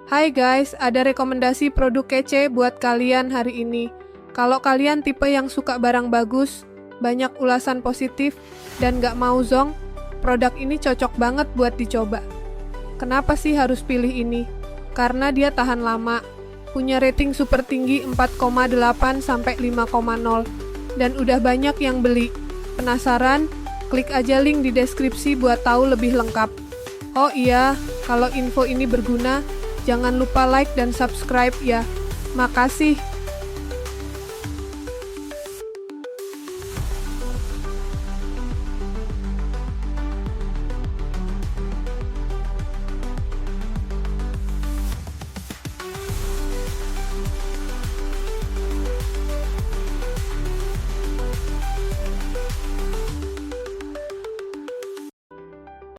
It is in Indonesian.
Hai guys, ada rekomendasi produk kece buat kalian hari ini. Kalau kalian tipe yang suka barang bagus, banyak ulasan positif, dan gak mau zong, produk ini cocok banget buat dicoba. Kenapa sih harus pilih ini? Karena dia tahan lama, punya rating super tinggi 4,8 sampai 5,0, dan udah banyak yang beli. Penasaran? Klik aja link di deskripsi buat tahu lebih lengkap. Oh iya, kalau info ini berguna, jangan lupa like dan subscribe ya. Makasih.